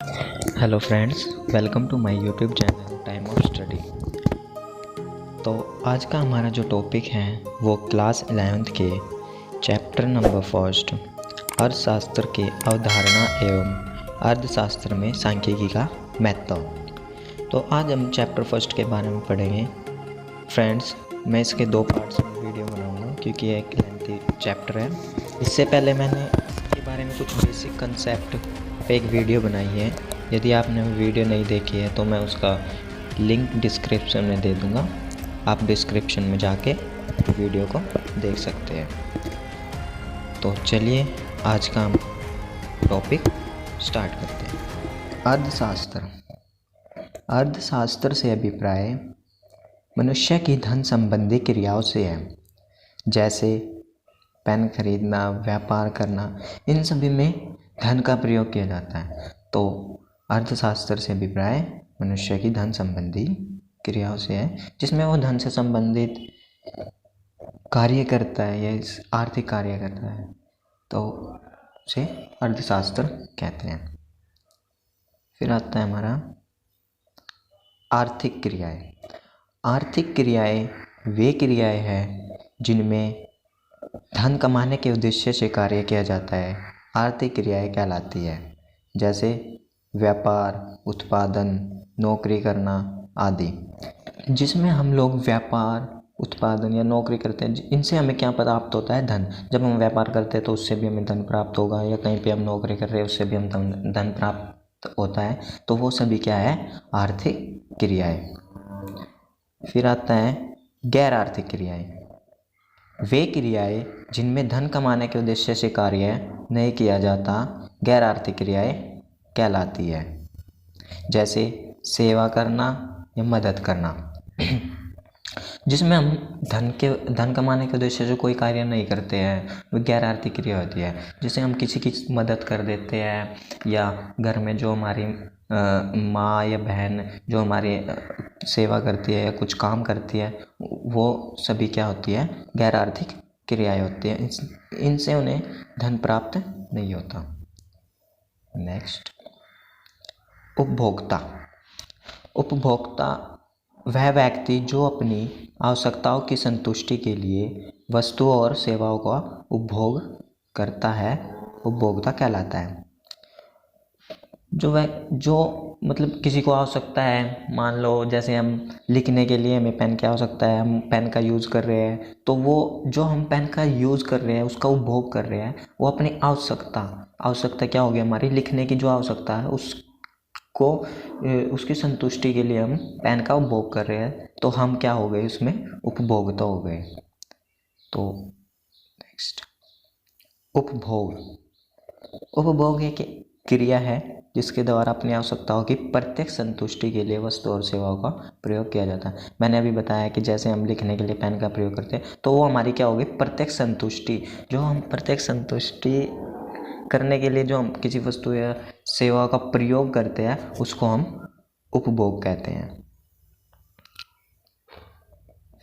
Hello friends, welcome to my YouTube channel time of study. तो आज का हमारा जो टॉपिक है वो क्लास 11th के चैप्टर नंबर फर्स्ट अर्थशास्त्र के अवधारणा एवं अर्थशास्त्र में सांख्यिकी का महत्व। तो आज हम चैप्टर फर्स्ट के बारे में पढ़ेंगे। फ्रेंड्स, मैं इसके दो पार्ट्स में वीडियो बनाऊंगा क्योंकि ये एक लेंथी चैप्टर है। इससे पहले मैंने इसके बारे में कुछ बेसिक कंसेप्ट पे एक वीडियो बनाई है। यदि आपने वीडियो नहीं देखी है तो मैं उसका लिंक डिस्क्रिप्शन में दे दूँगा, आप डिस्क्रिप्शन में जाके वीडियो को देख सकते हैं। तो चलिए आज का हम टॉपिक स्टार्ट करते हैं। अर्थशास्त्र। अर्थशास्त्र से अभिप्राय मनुष्य की धन संबंधी क्रियाओं से है, जैसे पेन खरीदना, व्यापार करना, इन सभी में धन का प्रयोग किया जाता है। तो अर्थशास्त्र से अभिप्राय मनुष्य की धन संबंधी क्रियाओं से है, जिसमें वो धन से संबंधित कार्य करता है या आर्थिक कार्य करता है, तो उसे अर्थशास्त्र कहते हैं। फिर आता है हमारा आर्थिक क्रियाएं। आर्थिक क्रियाएं वे क्रियाएं हैं जिनमें धन कमाने के उद्देश्य से कार्य किया जाता है, आर्थिक क्रियाएं कहलाती है। जैसे व्यापार, उत्पादन, नौकरी करना आदि। जिसमें हम लोग व्यापार, उत्पादन या नौकरी करते हैं, इनसे हमें क्या प्राप्त होता है? धन। जब हम व्यापार करते हैं तो उससे भी हमें धन प्राप्त होगा, या कहीं पे हम नौकरी कर रहे हैं उससे भी हम धन प्राप्त होता है। तो वो सभी क्या है? आर्थिक क्रियाएं। फिर आता है गैर आर्थिक क्रियाएं। वे क्रियाएं जिनमें धन कमाने के उद्देश्य से कार्य नहीं किया जाता, गैर आर्थिक क्रियाएं कहलाती है। जैसे सेवा करना या मदद करना। जिसमें हम धन कमाने के उद्देश्य से कोई कार्य नहीं करते हैं, वो गैर आर्थिक क्रिया होती है। जैसे हम किसी की मदद कर देते हैं, या घर में जो हमारी माँ या बहन जो हमारी सेवा करती है या कुछ काम करती है, वो सभी क्या होती है? गैर आर्थिक क्रियाएं होती हैं। इनसे उन्हें धन प्राप्त नहीं होता। नेक्स्ट, उपभोक्ता। उपभोक्ता वह व्यक्ति जो अपनी आवश्यकताओं की संतुष्टि के लिए वस्तुओं और सेवाओं का उपभोग करता है, उपभोक्ता कहलाता है। जो मतलब किसी को आवश्यकता है, मान लो जैसे हम लिखने के लिए हमें पेन की आवश्यकता है, हम पेन का यूज़ कर रहे हैं, तो वो जो हम पेन का यूज़ कर रहे हैं, उसका उपभोग कर रहे हैं, वो अपनी आवश्यकता क्या होगी? हमारी लिखने की जो आवश्यकता है उसको उसकी संतुष्टि के लिए हम पेन का उपभोग कर रहे हैं, तो हम क्या हो गए? उसमें उपभोक्ता हो गए। तो नेक्स्ट, उपभोग एक क्रिया है जिसके द्वारा अपनी आवश्यकताओं की प्रत्यक्ष संतुष्टि के लिए वस्तु और सेवाओं का प्रयोग किया जाता है। मैंने अभी बताया कि जैसे हम लिखने के लिए पेन का प्रयोग करते हैं, तो वो हमारी क्या होगी? प्रत्यक्ष संतुष्टि। जो हम प्रत्यक्ष संतुष्टि करने के लिए जो हम किसी वस्तु या सेवा का प्रयोग करते हैं, उसको हम उपभोग कहते हैं।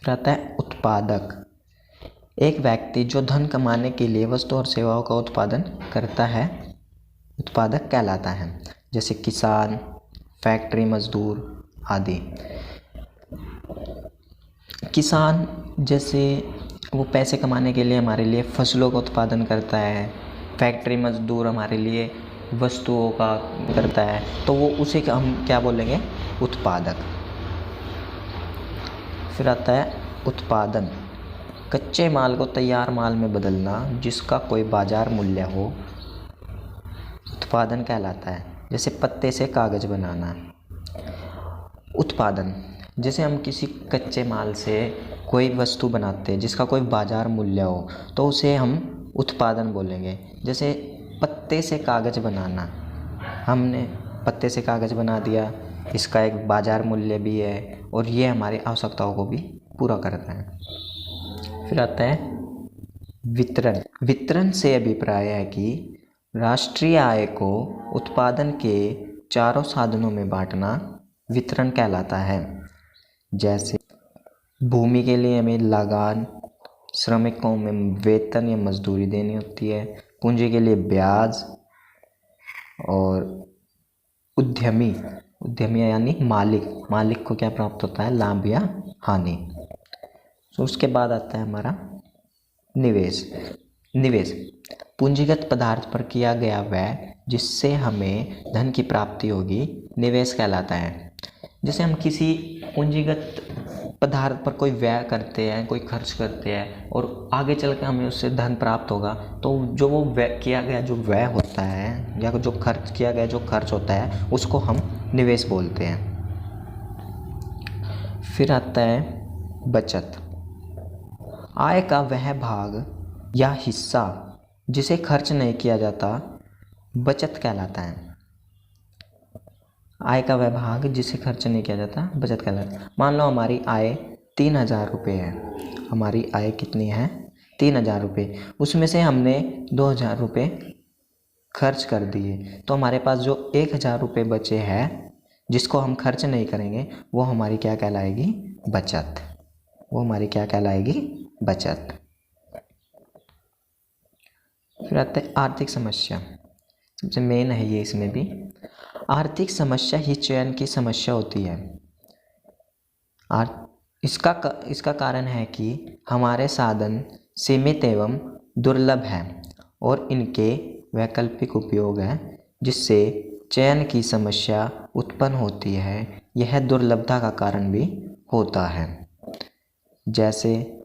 फिर आता है उत्पादक। एक व्यक्ति जो धन कमाने के लिए वस्तु और सेवाओं का उत्पादन करता है, उत्पादक कहलाता है। जैसे किसान, फैक्ट्री मजदूर आदि। किसान जैसे वो पैसे कमाने के लिए हमारे लिए फसलों का उत्पादन करता है, फैक्ट्री मजदूर हमारे लिए वस्तुओं का करता है, तो वो उसे हम क्या बोलेंगे? उत्पादक। फिर आता है उत्पादन। कच्चे माल को तैयार माल में बदलना जिसका कोई बाजार मूल्य हो, उत्पादन कहलाता है। जैसे पत्ते से कागज बनाना। उत्पादन, जैसे हम किसी कच्चे माल से कोई वस्तु बनाते हैं जिसका कोई बाजार मूल्य हो, तो उसे हम उत्पादन बोलेंगे। जैसे पत्ते से कागज बनाना, हमने पत्ते से कागज बना दिया, इसका एक बाजार मूल्य भी है और ये हमारी आवश्यकताओं को भी पूरा करता है। फिर आता है वितरण। वितरण से अभिप्राय है कि राष्ट्रीय आय को उत्पादन के चारों साधनों में बांटना वितरण कहलाता है। जैसे भूमि के लिए हमें लगान, श्रमिकों में वेतन या मजदूरी देनी होती है, पूंजी के लिए ब्याज, और उद्यमी, उद्यमी यानी मालिक, मालिक को क्या प्राप्त होता है, लाभ या हानि। तो उसके बाद आता है हमारा निवेश। निवेश पूंजीगत पदार्थ पर किया गया व्यय जिससे हमें धन की प्राप्ति होगी, निवेश कहलाता है। जैसे हम किसी पूंजीगत पदार्थ पर कोई व्यय करते हैं, कोई खर्च करते हैं और आगे चल के हमें उससे धन प्राप्त होगा, तो जो वो व्यय किया गया जो व्यय होता है या जो खर्च किया गया जो खर्च होता है उसको हम निवेश बोलते हैं। फिर आता है बचत। आय का वह भाग या हिस्सा जिसे खर्च नहीं किया जाता बचत कहलाता है। आय का वह भाग जिसे खर्च नहीं किया जाता बचत कहलाता है। मान लो हमारी आय 3,000 रुपये है, हमारी आय कितनी है, 3,000 रुपये, उसमें से हमने 2,000 रुपये खर्च कर दिए, तो हमारे पास जो 1,000 रुपये बचे हैं जिसको हम खर्च नहीं करेंगे वो हमारी क्या कहलाएगी, बचत। वो हमारी क्या कहलाएगी, बचत। फिर आते हैं आर्थिक समस्या, सबसे मेन है ये इसमें भी। आर्थिक समस्या ही चयन की समस्या होती है। इसका कारण है कि हमारे साधन सीमित एवं दुर्लभ हैं और इनके वैकल्पिक उपयोग हैं जिससे चयन की समस्या उत्पन्न होती है। यह दुर्लभता का कारण भी होता है। जैसे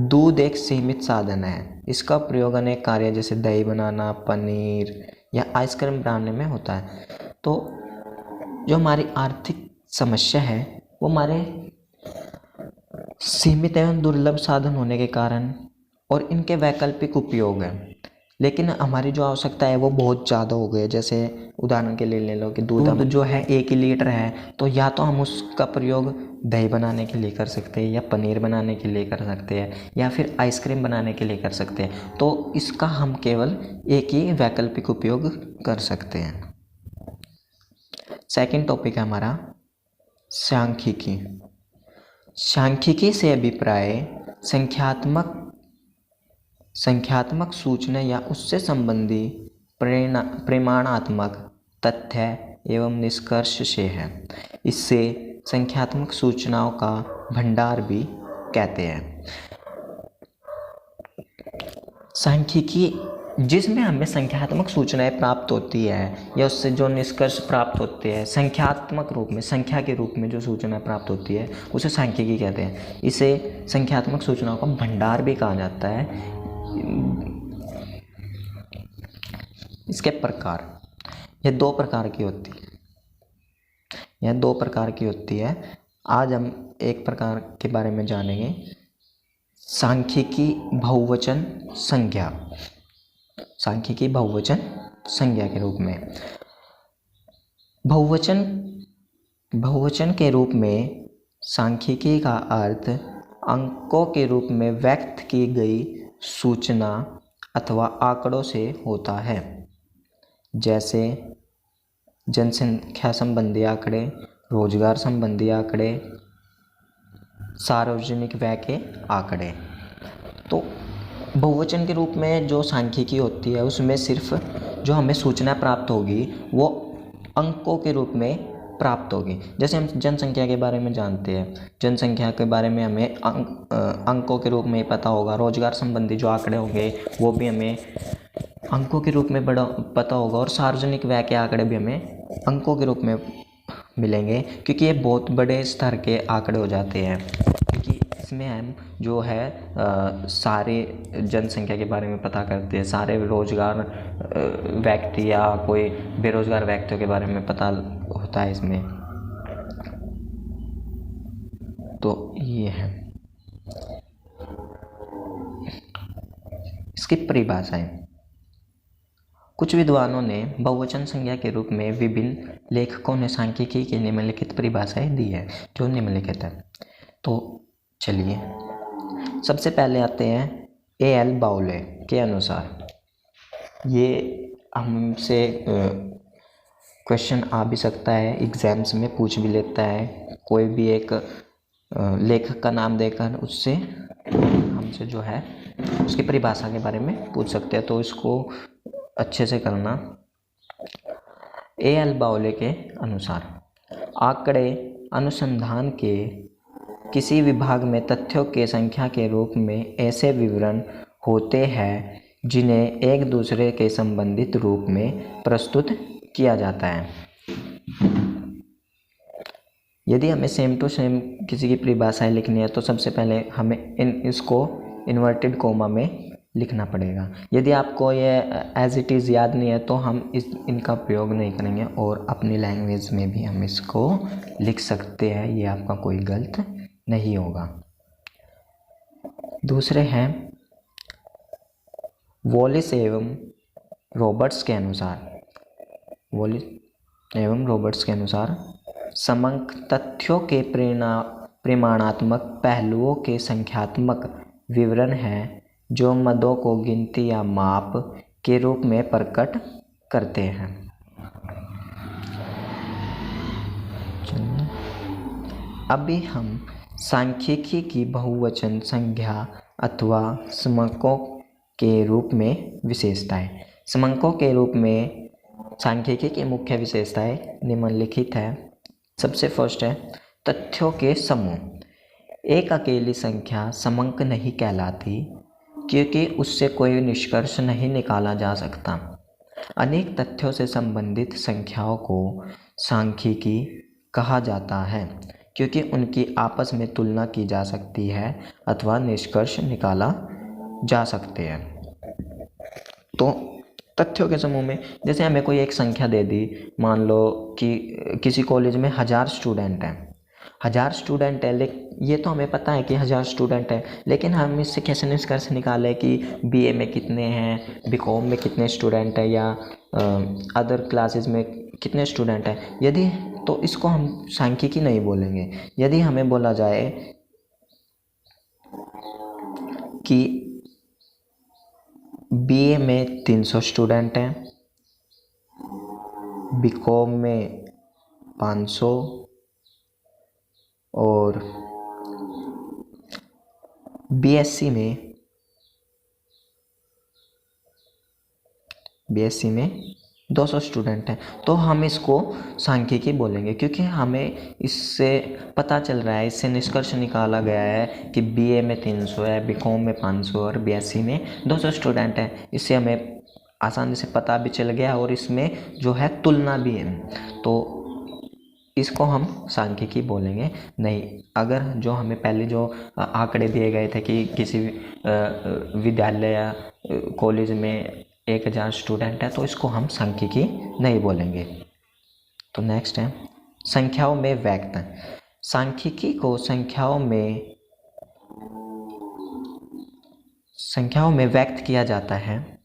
दूध एक सीमित साधन है, इसका प्रयोग अनेक कार्य जैसे दही बनाना, पनीर या आइसक्रीम बनाने में होता है। तो जो हमारी आर्थिक समस्या है वो हमारे सीमित एवं दुर्लभ साधन होने के कारण और इनके वैकल्पिक उपयोग है, लेकिन हमारी जो आवश्यकता है वो बहुत ज़्यादा हो गई है। जैसे उदाहरण के लिए ले लो कि दूध जो है 1 लीटर है, तो या तो हम उसका प्रयोग दही बनाने के लिए कर सकते हैं या पनीर बनाने के लिए कर सकते हैं या फिर आइसक्रीम बनाने के लिए कर सकते हैं। तो इसका हम केवल एक ही वैकल्पिक उपयोग कर सकते हैं। सेकंड टॉपिक है हमारा सांख्यिकी। सांख्यिकी से अभिप्राय संख्यात्मक सूचना या उससे संबंधी परिमाणात्मक तथ्य एवं निष्कर्ष से है। इससे संख्यात्मक सूचनाओं का भंडार भी कहते हैं। सांख्यिकी जिसमें हमें संख्यात्मक सूचनाएं प्राप्त होती है या उससे जो निष्कर्ष प्राप्त होते हैं संख्यात्मक रूप में, संख्या के रूप में जो सूचना प्राप्त होती है उसे सांख्यिकी कहते हैं। इसे संख्यात्मक सूचनाओं का भंडार भी कहा जाता है। इसके प्रकार, यह 2 प्रकार की होती है। यह 2 प्रकार की होती है। आज हम एक प्रकार के बारे में जानेंगे, सांख्यिकी बहुवचन संज्ञा। सांख्यिकी बहुवचन संज्ञा के रूप में। बहुवचन के रूप में सांख्यिकी का अर्थ अंकों के रूप में व्यक्त की गई सूचना अथवा आंकड़ों से होता है। जैसे जनसंख्या संबंधी आंकड़े, रोजगार संबंधी आंकड़े, सार्वजनिक व्यय के आंकड़े। तो बहुवचन के रूप में जो सांख्यिकी होती है उसमें सिर्फ जो हमें सूचना प्राप्त होगी वो अंकों के रूप में प्राप्त होगी। जैसे हम जनसंख्या के बारे में जानते हैं, जनसंख्या के बारे में हमें अंकों के रूप में पता होगा। रोजगार संबंधी जो आंकड़े होंगे वो भी हमें अंकों के रूप में पता होगा और सार्वजनिक व्यय के आंकड़े भी हमें अंकों के रूप में मिलेंगे, क्योंकि ये बहुत बड़े स्तर के आंकड़े हो जाते हैं। क्योंकि इसमें हम जो है सारे जनसंख्या के बारे में पता करते हैं, सारे रोजगार व्यक्ति या कोई बेरोजगार व्यक्तियों के बारे में पता होता है इसमें। तो ये है इसकी परिभाषाएं। कुछ विद्वानों ने बहुवचन संज्ञा के रूप में विभिन्न लेखकों ने सांख्यिकी की निम्नलिखित परिभाषाएं दी है, जो निम्नलिखित है। तो चलिए सबसे पहले आते हैं A.L. बाउले के अनुसार। ये हमसे क्वेश्चन आ भी सकता है, एग्जाम्स में पूछ भी लेता है। कोई भी एक लेखक का नाम देकर उससे हमसे जो है उसकी परिभाषा के बारे में पूछ सकते हैं, तो इसको अच्छे से करना। A.L. बाउले के अनुसार आंकड़े अनुसंधान के किसी विभाग में तथ्यों के संख्या के रूप में ऐसे विवरण होते हैं जिन्हें एक दूसरे के संबंधित रूप में प्रस्तुत किया जाता है। यदि हमें सेम टू सेम किसी की परिभाषाएं लिखनी है तो सबसे पहले हमें इसको इन्वर्टेड कोमा में लिखना पड़ेगा। यदि आपको ये एज इट इज़ याद नहीं है तो हम इनका प्रयोग नहीं करेंगे और अपनी लैंग्वेज में भी हम इसको लिख सकते हैं, ये आपका कोई गलत नहीं होगा। दूसरे हैं वॉलिस एवं रॉबर्ट्स के अनुसार समंक तथ्यों के परिमाणात्मक पहलुओं के संख्यात्मक विवरण हैं जो मदों को गिनती या माप के रूप में प्रकट करते हैं। अभी हम सांख्यिकी की बहुवचन संज्ञा अथवा समंकों के रूप में विशेषताएं। समंकों के रूप में सांख्यिकी की मुख्य विशेषताएं निम्नलिखित है। सबसे फर्स्ट है तथ्यों के समूह। एक अकेली संख्या समंक नहीं कहलाती क्योंकि उससे कोई निष्कर्ष नहीं निकाला जा सकता। अनेक तथ्यों से संबंधित संख्याओं को सांख्यिकी कहा जाता है क्योंकि उनकी आपस में तुलना की जा सकती है अथवा निष्कर्ष निकाला जा सकते हैं। तो तथ्यों के समूह में जैसे हमें कोई एक संख्या दे दी, मान लो कि किसी कॉलेज में 1000 स्टूडेंट हैं। 1000 स्टूडेंट है, लेकिन ये तो हमें पता है कि 1000 स्टूडेंट है, लेकिन हम इससे कैसे निष्कर्ष निकालें कि बीए में कितने हैं, बीकॉम में कितने स्टूडेंट हैं या अदर क्लासेस में कितने स्टूडेंट हैं। यदि तो इसको हम सांख्यिकी नहीं बोलेंगे। यदि हमें बोला जाए कि बीए में 300 स्टूडेंट हैं, बीकॉम में 500 और बीएससी में 200 स्टूडेंट हैं, तो हम इसको सांख्यिकी बोलेंगे क्योंकि हमें इससे पता चल रहा है, इससे निष्कर्ष निकाला गया है कि बीए में 300 है, बीकॉम में 500 और बीएससी में 200 स्टूडेंट हैं। इससे हमें आसानी से पता भी चल गया और इसमें जो है तुलना भी है, तो इसको हम सांख्यिकी बोलेंगे नहीं। अगर जो हमें पहले जो आंकड़े दिए गए थे कि किसी विद्यालय या कॉलेज में 1000 स्टूडेंट है, तो इसको हम सांख्यिकी नहीं बोलेंगे। तो नेक्स्ट है संख्याओं में व्यक्त। सांख्यिकी को संख्याओं में व्यक्त किया जाता है।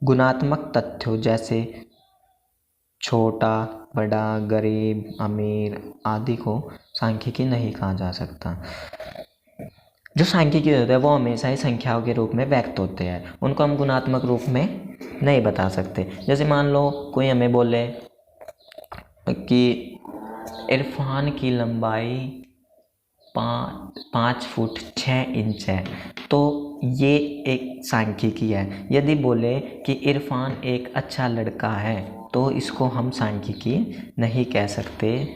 गुणात्मक तथ्यों जैसे छोटा, बड़ा, गरीब, अमीर आदि को सांख्यिकी नहीं कहा जा सकता। जो सांख्यिकी होते हैं वो हमेशा ही संख्याओं के रूप में व्यक्त होते हैं, उनको हम गुणात्मक रूप में नहीं बता सकते। जैसे मान लो कोई हमें बोले कि इरफान की लंबाई 5 फुट 6 इंच है, तो ये एक सांख्यिकी है। यदि बोले कि इरफान एक अच्छा लड़का है, तो इसको हम सांख्यिकी नहीं कह सकते।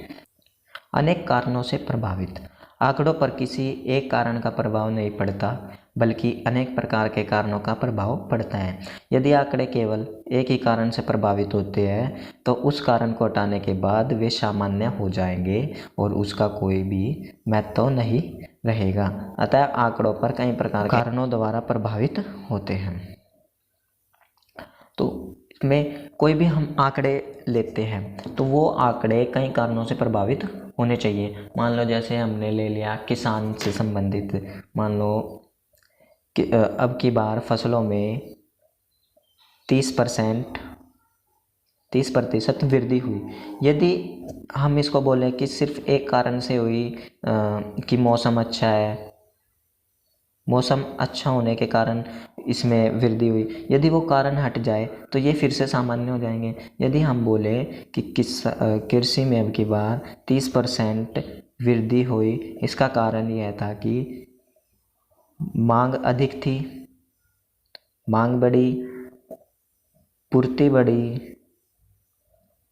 अनेक कारणों से प्रभावित। आंकड़ों पर किसी एक कारण का प्रभाव नहीं पड़ता, बल्कि अनेक प्रकार के कारणों का प्रभाव पड़ता है। यदि आंकड़े केवल एक ही कारण से प्रभावित होते हैं, तो उस कारण को हटाने के बाद वे सामान्य हो जाएंगे और उसका कोई भी महत्व नहीं रहेगा। अतः आंकड़ों पर कई प्रकार के कारणों द्वारा प्रभावित होते हैं। तो इसमें कोई भी हम आंकड़े लेते हैं तो वो आंकड़े कई कारणों से प्रभावित होने चाहिए। मान लो जैसे हमने ले लिया किसान से संबंधित, मान लो कि अब की बार फसलों में 30% वृद्धि हुई। यदि हम इसको बोलें कि सिर्फ एक कारण से हुई कि मौसम अच्छा है, मौसम अच्छा होने के कारण इसमें वृद्धि हुई, यदि वो कारण हट जाए तो ये फिर से सामान्य हो जाएंगे। यदि हम बोले कि कृषि में अब की बार 30% वृद्धि हुई, इसका कारण यह था कि मांग अधिक थी, मांग बढ़ी, पूर्ति बढ़ी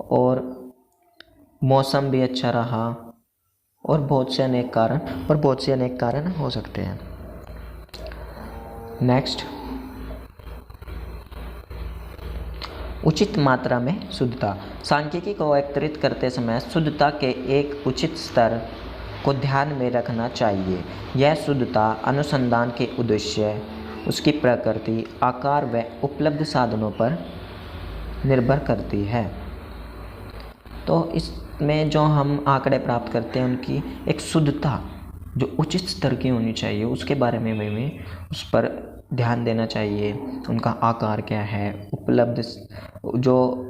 और मौसम भी अच्छा रहा और बहुत से अनेक कारण हो सकते हैं। नेक्स्ट, उचित मात्रा में शुद्धता। सांख्यिकी को एकत्रित करते समय शुद्धता के एक उचित स्तर को ध्यान में रखना चाहिए। यह शुद्धता अनुसंधान के उद्देश्य, उसकी प्रकृति, आकार व उपलब्ध साधनों पर निर्भर करती है। तो इसमें जो हम आंकड़े प्राप्त करते हैं उनकी एक शुद्धता जो उचित स्तर की होनी चाहिए, उसके बारे में हमें उस पर ध्यान देना चाहिए। उनका आकार क्या है, उपलब्ध जो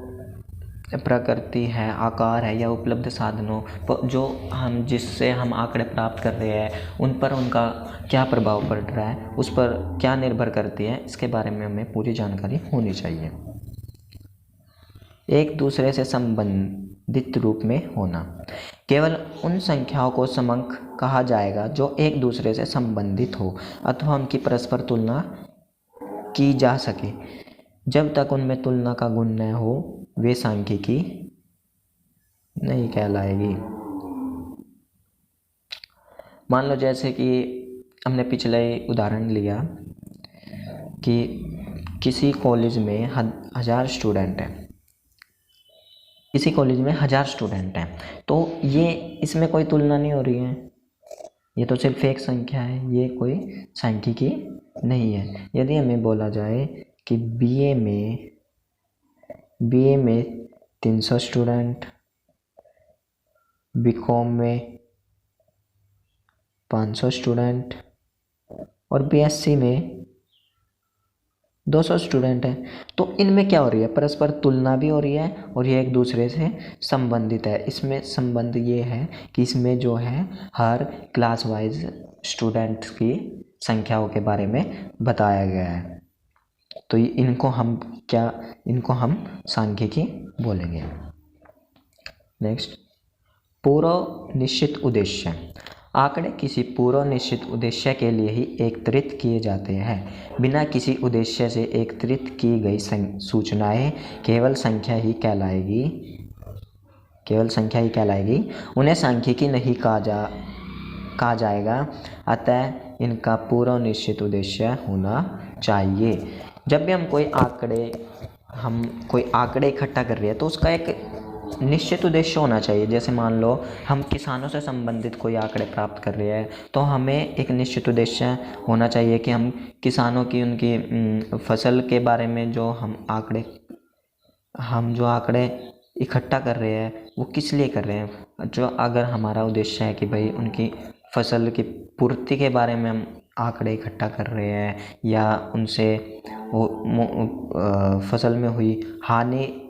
प्रकृति है, आकार है या उपलब्ध साधनों जो जिससे हम आंकड़े प्राप्त कर रहे हैं उन पर उनका क्या प्रभाव पड़ रहा है, उस पर क्या निर्भर करती है, इसके बारे में हमें पूरी जानकारी होनी चाहिए। एक दूसरे से संबंधित रूप में होना। केवल उन संख्याओं को समंक कहा जाएगा जो एक दूसरे से संबंधित हो अथवा उनकी परस्पर तुलना की जा सके। जब तक उनमें तुलना का गुण न हो वे सांख्यिकी नहीं कहलाएगी। मान लो जैसे कि हमने पिछले उदाहरण लिया कि किसी कॉलेज में 1000 स्टूडेंट हैं, किसी कॉलेज में 1000 स्टूडेंट हैं, तो ये इसमें कोई तुलना नहीं हो रही है, ये तो सिर्फ एक संख्या है, ये कोई सांख्यिकी नहीं है। यदि हमें बोला जाए कि बीए में 300 स्टूडेंट, बीकॉम में 500 स्टूडेंट और बीएससी में 200 स्टूडेंट हैं, तो इनमें क्या हो रही है, परस्पर तुलना भी हो रही है और ये एक दूसरे से संबंधित है। इसमें संबंध ये है कि इसमें जो है हर क्लास वाइज स्टूडेंट्स की संख्याओं के बारे में बताया गया है। तो इनको हम सांख्यिकी बोलेंगे। नेक्स्ट, पूर्व निश्चित उद्देश्य। आंकड़े किसी पूर्व निश्चित उद्देश्य के लिए ही एकत्रित किए जाते हैं। बिना किसी उद्देश्य से एकत्रित की गई सूचनाएं केवल संख्या ही कहलाएगी। उन्हें सांख्यिकी नहीं कहा जाएगा। अतः इनका पूर्व निश्चित उद्देश्य होना चाहिए। जब भी हम कोई आंकड़े इकट्ठा कर रहे हैं तो उसका एक निश्चित उद्देश्य होना चाहिए। जैसे मान लो हम किसानों से संबंधित कोई आंकड़े प्राप्त कर रहे हैं तो हमें एक निश्चित उद्देश्य होना चाहिए कि हम किसानों की उनकी फसल के बारे में जो आंकड़े इकट्ठा कर रहे हैं वो किस लिए कर रहे हैं। जो अगर हमारा उद्देश्य है कि भाई उनकी फसल की पूर्ति के बारे में हम आंकड़े इकट्ठा कर रहे हैं या उनसे फसल में हुई हानि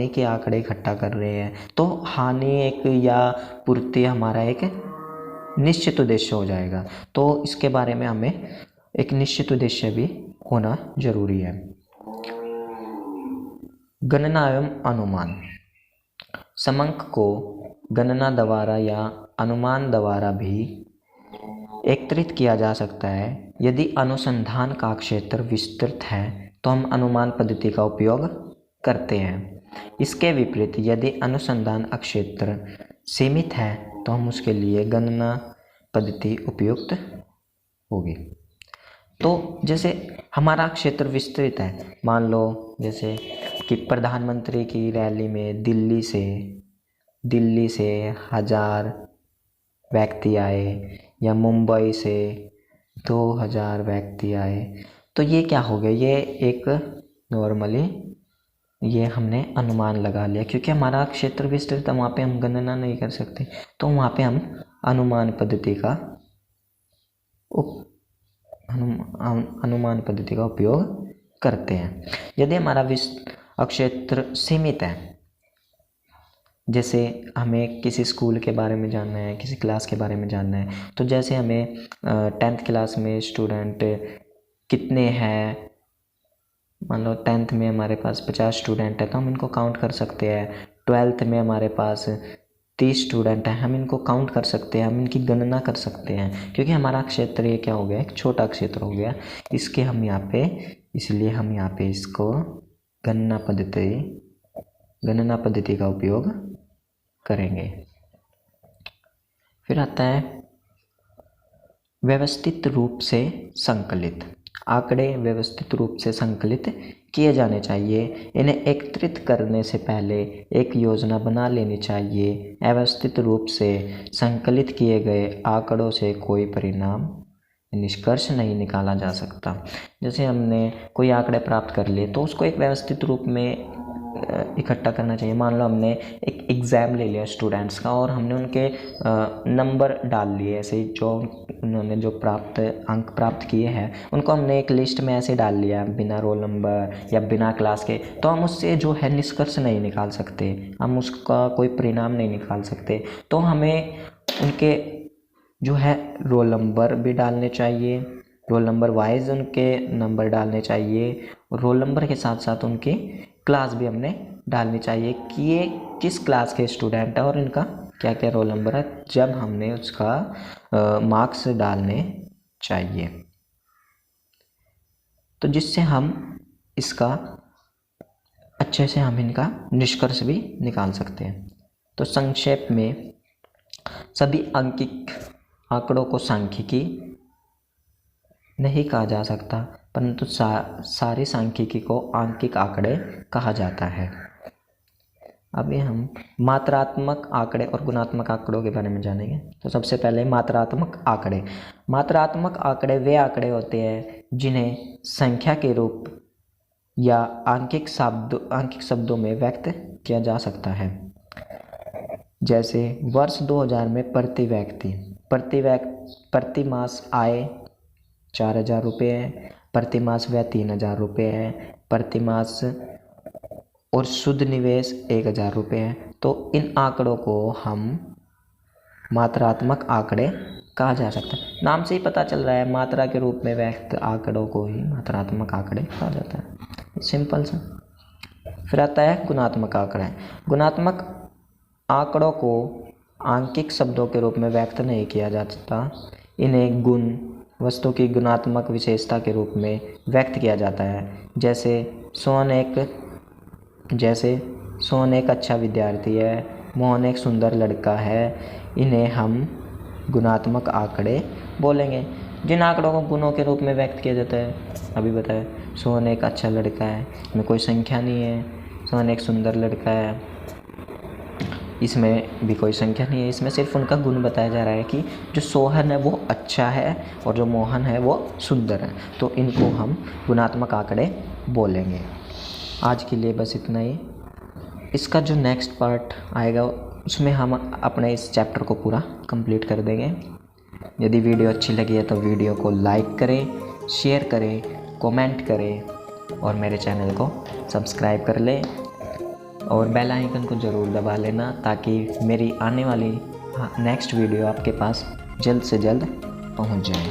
के आंकड़े इकट्ठा कर रहे हैं, तो हानि एक या पूर्ति हमारा एक निश्चित उद्देश्य हो जाएगा। तो इसके बारे में हमें एक निश्चित उद्देश्य भी होना जरूरी है। गणना एवं अनुमान। समंक को गणना द्वारा या अनुमान द्वारा भी एकत्रित किया जा सकता है। यदि अनुसंधान का क्षेत्र विस्तृत है तो हम अनुमान पद्धति का उपयोग करते हैं। इसके विपरीत यदि अनुसंधान का क्षेत्र सीमित है तो हम उसके लिए गणना पद्धति उपयुक्त होगी। तो जैसे हमारा क्षेत्र विस्तृत है, मान लो जैसे कि प्रधानमंत्री की रैली में दिल्ली से 1000 व्यक्ति आए या मुंबई से 2000 व्यक्ति आए, तो ये क्या हो गया, ये एक नॉर्मली ये हमने अनुमान लगा लिया। क्योंकि हमारा क्षेत्र विस्तृत है, वहाँ पे हम गणना नहीं कर सकते, तो वहाँ पे हम अनुमान पद्धति का उपयोग करते हैं। यदि हमारा क्षेत्र सीमित है, जैसे हमें किसी स्कूल के बारे में जानना है, किसी क्लास के बारे में जानना है, तो जैसे हमें 10th क्लास में स्टूडेंट कितने हैं, मान लो 10th में हमारे पास 50 स्टूडेंट है तो हम इनको काउंट कर सकते हैं। 12th में हमारे पास 30 स्टूडेंट हैं, हम इनको काउंट कर सकते हैं, हम इनकी गणना कर सकते हैं। क्योंकि हमारा क्षेत्र ये क्या हो गया, एक छोटा क्षेत्र हो गया। इसलिए हम यहाँ पे इसको गणना पद्धति का उपयोग करेंगे। फिर आता है व्यवस्थित रूप से संकलित। आंकड़े व्यवस्थित रूप से संकलित किए जाने चाहिए। इन्हें एकत्रित करने से पहले एक योजना बना लेनी चाहिए। अव्यवस्थित रूप से संकलित किए गए आंकड़ों से कोई परिणाम निष्कर्ष नहीं निकाला जा सकता। जैसे हमने कोई आंकड़े प्राप्त कर लिए तो उसको एक व्यवस्थित रूप में इकट्ठा करना चाहिए। मान लो हमने एक एग्ज़ाम ले लिया स्टूडेंट्स का और हमने उनके नंबर डाल लिए, ऐसे जो उन्होंने जो अंक प्राप्त किए हैं उनको हमने एक लिस्ट में ऐसे डाल लिया बिना रोल नंबर या बिना क्लास के, तो हम उससे जो है निष्कर्ष नहीं निकाल सकते, हम उसका कोई परिणाम नहीं निकाल सकते। तो हमें उनके जो है रोल नंबर भी डालने चाहिए, रोल नंबर वाइज उनके नंबर डालने चाहिए और रोल नंबर के साथ साथ उनकी क्लास भी हमने डालनी चाहिए कि ये किस क्लास के स्टूडेंट है और इनका क्या क्या रोल नंबर है, जब हमने उसका मार्क्स डालने चाहिए। तो जिससे हम इसका अच्छे से हम इनका निष्कर्ष भी निकाल सकते हैं। तो संक्षेप में सभी अंकिक आंकड़ों को सांख्यिकी नहीं कहा जा सकता, परंतु सारे सांख्यिकी को आंकिक आंकड़े कहा जाता है। अभी हम मात्रात्मक आंकड़े और गुणात्मक आंकड़ों के बारे में जानेंगे। तो सबसे पहले मात्रात्मक आंकड़े। मात्रात्मक आंकड़े वे आंकड़े होते हैं जिन्हें संख्या के रूप या आंकिक शब्दों में व्यक्त किया जा सकता है। जैसे वर्ष 2000 में प्रति मास आय 4000 रुपये है, प्रति मास व्यय 3000 रुपये है, प्रति मास और शुद्ध निवेश 1000 रुपये है। तो इन आंकड़ों को हम मात्रात्मक आंकड़े कहा जा सकता है। नाम से ही पता चल रहा है, मात्रा के रूप में व्यक्त आंकड़ों को ही मात्रात्मक आंकड़े कहा जाता है, सिंपल सा। फिर आता है गुणात्मक आंकड़े। गुणात्मक आंकड़ों को आंकिक शब्दों के रूप में व्यक्त नहीं किया जा सकता। इन्हें गुण, वस्तु की गुणात्मक विशेषता के रूप में व्यक्त किया जाता है। जैसे सोहन एक अच्छा विद्यार्थी है, मोहन एक सुंदर लड़का है। इन्हें हम गुणात्मक आंकड़े बोलेंगे। जिन आंकड़ों को गुणों के रूप में व्यक्त किया जाता है, अभी बताया, सोहन एक अच्छा लड़का है, इसमें कोई संख्या नहीं है। सोहन एक सुंदर लड़का है, इसमें भी कोई संख्या नहीं है, इसमें सिर्फ उनका गुण बताया जा रहा है कि जो सोहन है वो अच्छा है और जो मोहन है वो सुंदर है। तो इनको हम गुणात्मक आंकड़े बोलेंगे। आज के लिए बस इतना ही। इसका जो नेक्स्ट पार्ट आएगा उसमें हम अपने इस चैप्टर को पूरा कंप्लीट कर देंगे। यदि वीडियो अच्छी लगी है तो वीडियो को लाइक करें, शेयर करें, कमेंट करें और मेरे चैनल को सब्सक्राइब कर लें और बेल आइकन को ज़रूर दबा लेना ताकि मेरी आने वाली नेक्स्ट वीडियो आपके पास जल्द से जल्द पहुंच जाए।